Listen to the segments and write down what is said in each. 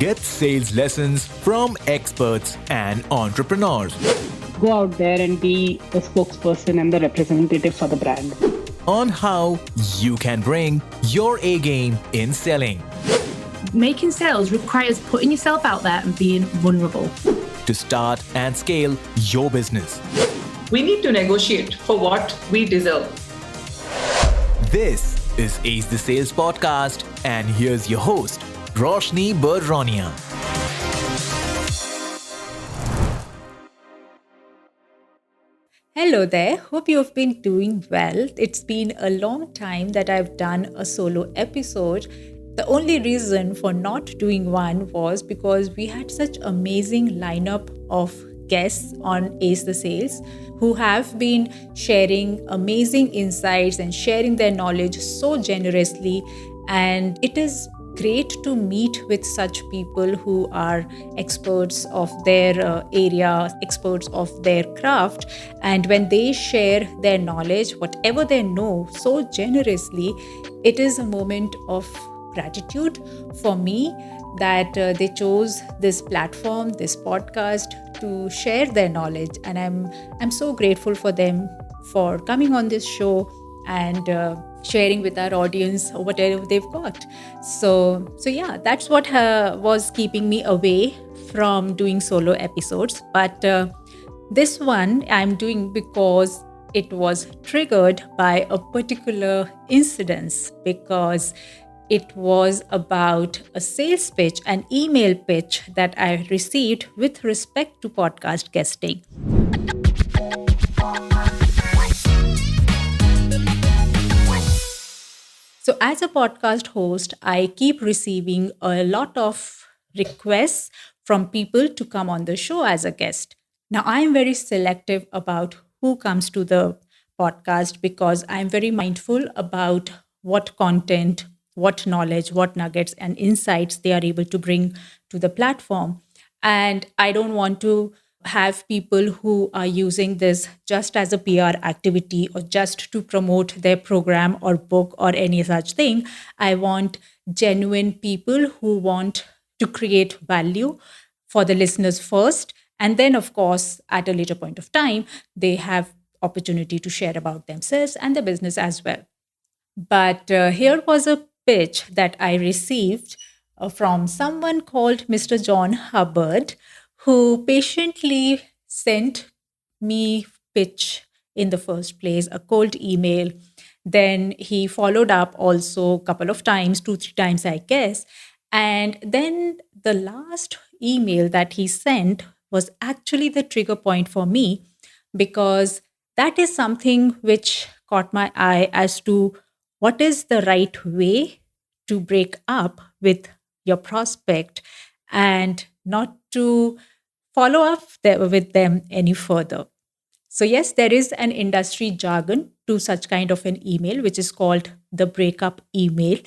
Get sales lessons from experts and entrepreneurs Go out there and be the spokesperson and the representative for the brand. on how you can bring your A game in selling. Making sales requires putting yourself out there and being vulnerable. To start and scale your business. We need to negotiate for what we deserve. This is Ace the Sales Podcast, and here's your host, Roshni Barronia. Hello there, hope you've been doing well. It's been a long time that I've done a solo episode. The only reason for not doing one was because we had such amazing lineup of guests on Ace the Sales who have been sharing amazing insights and sharing their knowledge so generously, and it is great to meet with such people who are experts of their area, experts of their craft, and when they share their knowledge, whatever they know, so generously, it is a moment of gratitude for me that they chose this platform, this podcast, to share their knowledge, and I'm so grateful for them for coming on this show and sharing with our audience whatever they've got. So yeah, that's what was keeping me away from doing solo episodes. But this one I'm doing because it was triggered by a particular incident, because it was about a sales pitch, an email pitch that I received with respect to podcast guesting. So as a podcast host, I keep receiving a lot of requests from people to come on the show as a guest. Now, I'm very selective about who comes to the podcast because I'm very mindful about what content, what knowledge, what nuggets and insights they are able to bring to the platform. And I don't want to have people who are using this just as a PR activity or just to promote their program or book or any such thing. I want genuine people who want to create value for the listeners first. And then, of course, at a later point of time, they have opportunity to share about themselves and their business as well. But here was a pitch that I received from someone called Mr. John Hubbard, who patiently sent me pitch in the first place, a cold email. Then he followed up also a couple of times, 2-3 times, I guess. And then the last email that he sent was actually the trigger point for me, because that is something which caught my eye as to what is the right way to break up with your prospect and not to follow up with them any further. So yes, there is an industry jargon to such kind of an email, which is called the breakup email,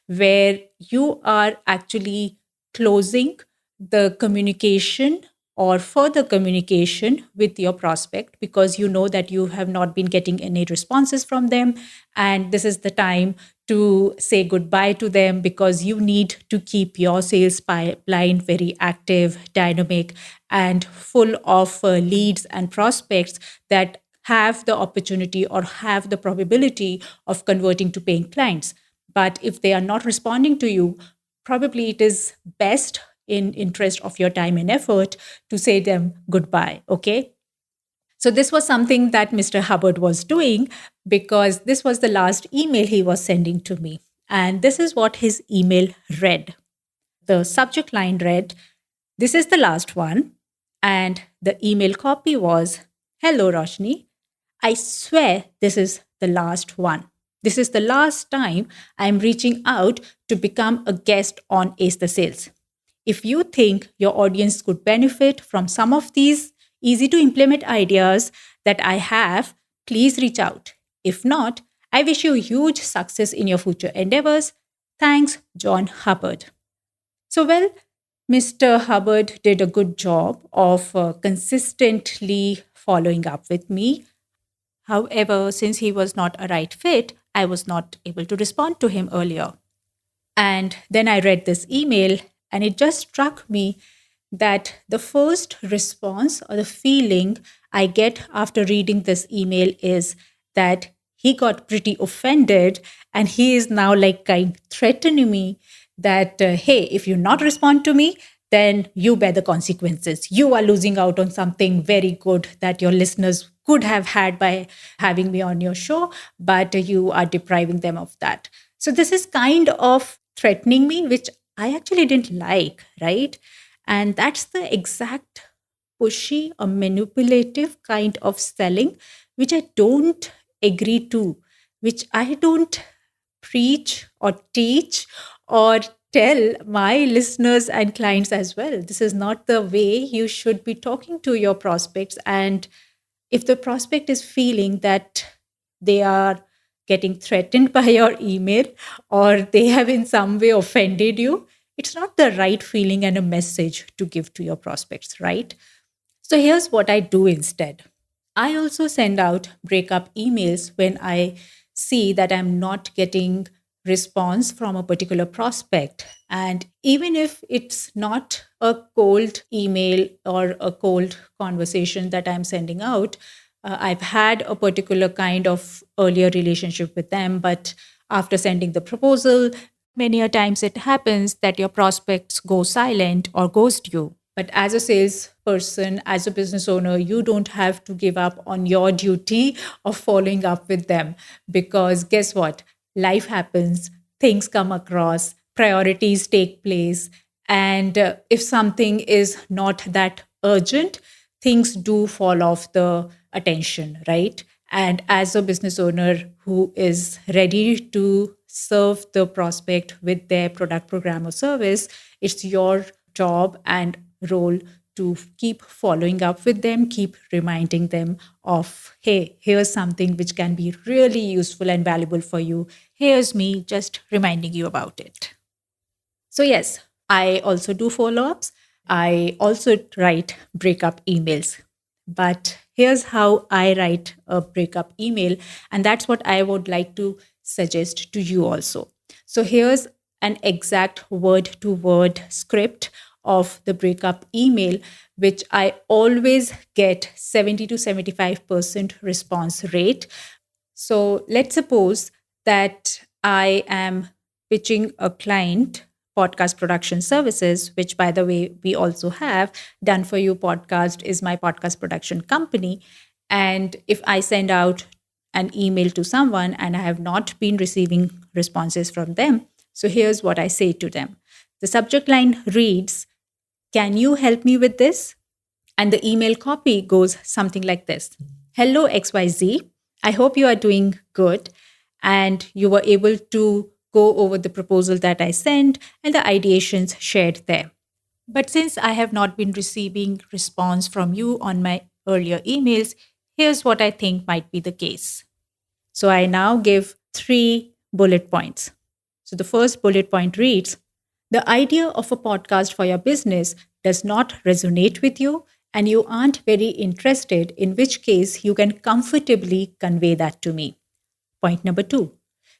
where you are actually closing the communication or further communication with your prospect because you know that you have not been getting any responses from them. And this is the time to say goodbye to them because you need to keep your sales pipeline very active, dynamic, and full of leads and prospects that have the opportunity or have the probability of converting to paying clients. But if they are not responding to you, probably it is best in interest of your time and effort to say them goodbye, okay? So this was something that Mr. Hubbard was doing because this was the last email he was sending to me. And this is what his email read. The subject line read, "This is the last one." And the email copy was, "Hello, Roshni. I swear this is the last one. This is the last time I'm reaching out to become a guest on Ace the Sales. If you think your audience could benefit from some of these easy to implement ideas that I have, please reach out. If not, I wish you huge success in your future endeavors. Thanks, John Hubbard." So, well, Mr. Hubbard did a good job of consistently following up with me. However, since he was not a right fit, I was not able to respond to him earlier. And then I read this email And it just struck me that the first response or the feeling I get after reading this email is that he got pretty offended and he is now like kind threatening me that, hey, if you not respond to me, then you bear the consequences. You are losing out on something very good that your listeners could have had by having me on your show, but you are depriving them of that. So this is kind of threatening me, which I actually didn't like, right? And that's the exact pushy or manipulative kind of selling, which I don't agree to, which I don't preach or teach or tell my listeners and clients as well. This is not the way you should be talking to your prospects. And if the prospect is feeling that they are getting threatened by your email or they have in some way offended you, it's not the right feeling and a message to give to your prospects, right? So here's what I do instead. I also send out breakup emails when I see that I'm not getting response from a particular prospect. And even if it's not a cold email or a cold conversation that I'm sending out, I've had a particular kind of earlier relationship with them, but after sending the proposal, many a times it happens that your prospects go silent or ghost you. But as a salesperson, as a business owner, you don't have to give up on your duty of following up with them because guess what? Life happens, things come across, priorities take place. And if something is not that urgent, things do fall off the attention, right? And as a business owner who is ready to serve the prospect with their product, program, or service, it's your job and role to keep following up with them, keep reminding them of, hey, here's something which can be really useful and valuable for you. Here's me just reminding you about it. So, yes, I also do follow ups. I also write breakup emails. But here's how I write a breakup email. And that's what I would like to suggest to you also. So, here's an exact word to word script of the breakup email, which I always get 70 to 75% response rate. So let's suppose that I am pitching a client podcast production services, which by the way, we also have. Done For You podcast is my podcast production company. And if I send out an email to someone and I have not been receiving responses from them, so here's what I say to them. The subject line reads, "Can you help me with this?" And the email copy goes something like this. "Hello, XYZ. I hope you are doing good and you were able to go over the proposal that I sent and the ideations shared there. But since I have not been receiving response from you on my earlier emails, here's what I think might be the case." So I now give 3 bullet points. So the first bullet point reads, "The idea of a podcast for your business does not resonate with you and you aren't very interested, in which case you can comfortably convey that to me." Point number 2,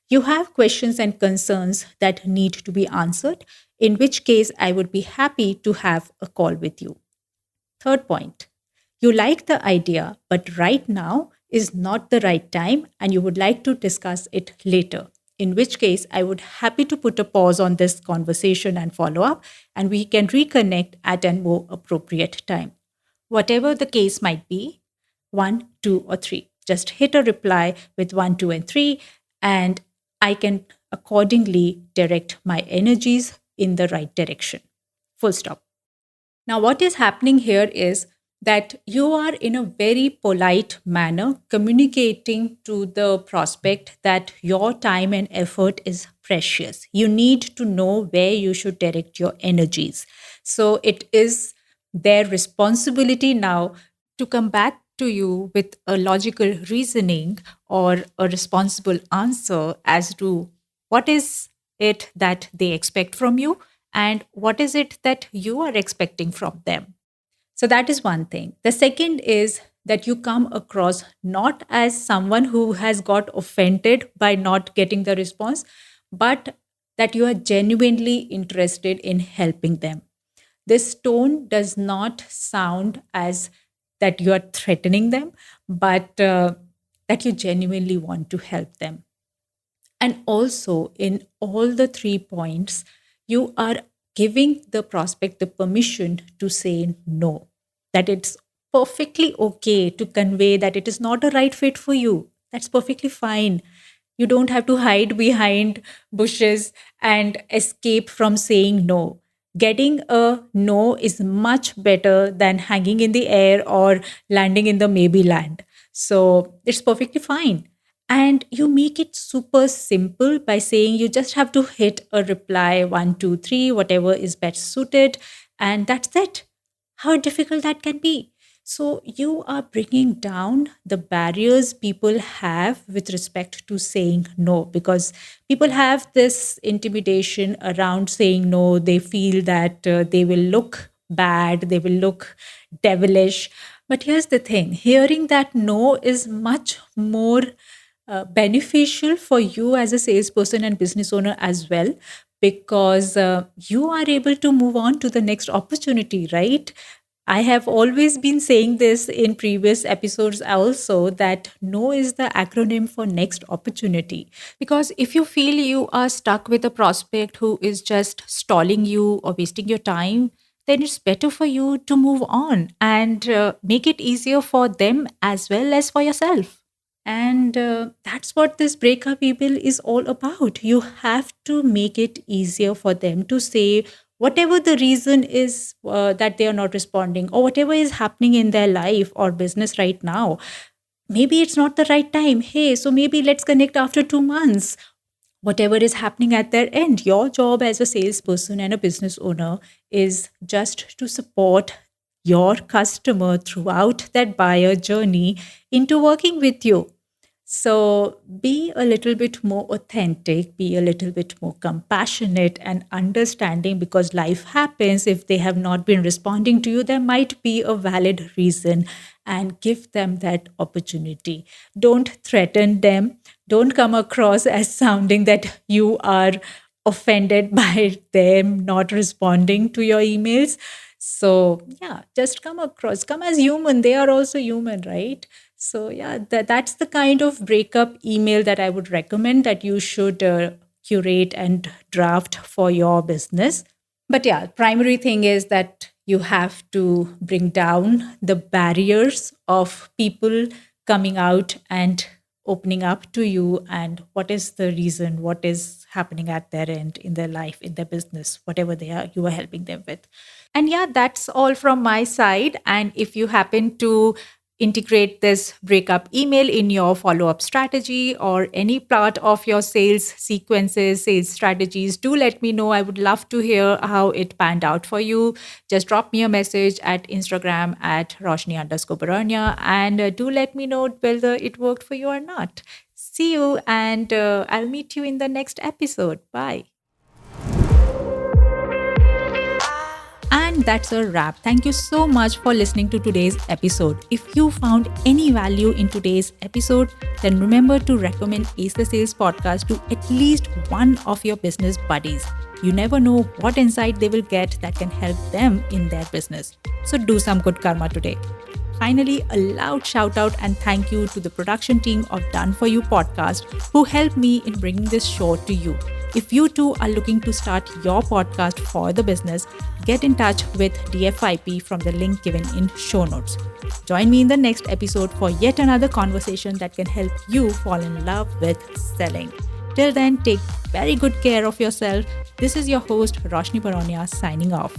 you have questions and concerns that need to be answered, in which case I would be happy to have a call with you. Third point, you like the idea, but right now is not the right time and you would like to discuss it later, in which case I would happy to put a pause on this conversation and follow up, and we can reconnect at a more appropriate time. Whatever the case might be, 1, 2, or 3. Just hit a reply with 1, 2, and 3, and I can accordingly direct my energies in the right direction. Full stop. Now, what is happening here is that you are in a very polite manner communicating to the prospect that your time and effort is precious. You need to know where you should direct your energies. So it is their responsibility now to come back to you with a logical reasoning or a responsible answer as to what is it that they expect from you and what is it that you are expecting from them. So that is one thing. The second is that you come across not as someone who has got offended by not getting the response, but that you are genuinely interested in helping them. This tone does not sound as that you are threatening them, but that you genuinely want to help them. And also, in all the 3 points, you are giving the prospect the permission to say no, that it's perfectly okay to convey that it is not a right fit for you. That's perfectly fine. You don't have to hide behind bushes and escape from saying no. Getting a no is much better than hanging in the air or landing in the maybe land. So it's perfectly fine. And you make it super simple by saying you just have to hit a reply 1, 2, 3, whatever is best suited, and that's it. How difficult that can be. So, you are bringing down the barriers people have with respect to saying no, because people have this intimidation around saying no. They feel that they will look bad, they will look devilish. But here's the thing, hearing that no is much more beneficial for you as a salesperson and business owner as well, because you are able to move on to the next opportunity, right? I have always been saying this in previous episodes also, that no is the acronym for next opportunity. Because if you feel you are stuck with a prospect who is just stalling you or wasting your time, then it's better for you to move on and make it easier for them as well as for yourself. And that's what this breakup email is all about. You have to make it easier for them to say whatever the reason is that they are not responding, or whatever is happening in their life or business right now. Maybe it's not the right time. Hey, so maybe let's connect after 2 months. Whatever is happening at their end, your job as a salesperson and a business owner is just to support your customer throughout that buyer journey into working with you. So be a little bit more authentic, be a little bit more compassionate and understanding, because life happens. If they have not been responding to you, there might be a valid reason, and give them that opportunity. Don't threaten them. Don't come across as sounding that you are offended by them not responding to your emails. So, yeah, just come as human. They are also human, right? So, yeah, that's the kind of breakup email that I would recommend that you should curate and draft for your business. But yeah, primary thing is that you have to bring down the barriers of people coming out and opening up to you, and what is the reason, what is happening at their end, in their life, in their business, whatever they are, you are helping them with. And yeah, that's all from my side. And if you happen to integrate this breakup email in your follow-up strategy or any part of your sales sequences, sales strategies, do let me know. I would love to hear how it panned out for you. Just drop me a message at Instagram at Roshni_Barania, and do let me know whether it worked for you or not. See you, and I'll meet you in the next episode. Bye. And that's a wrap. Thank you so much for listening to today's episode. If you found any value in today's episode, then remember to recommend Ace the Sales podcast to at least one of your business buddies. You never know what insight they will get that can help them in their business. So do some good karma today. Finally, a loud shout out and thank you to the production team of Done For You podcast who helped me in bringing this show to you. If you too are looking to start your podcast for the business, get in touch with DFIP from the link given in show notes. Join me in the next episode for yet another conversation that can help you fall in love with selling. Till then, take very good care of yourself. This is your host, Roshni Barania, signing off.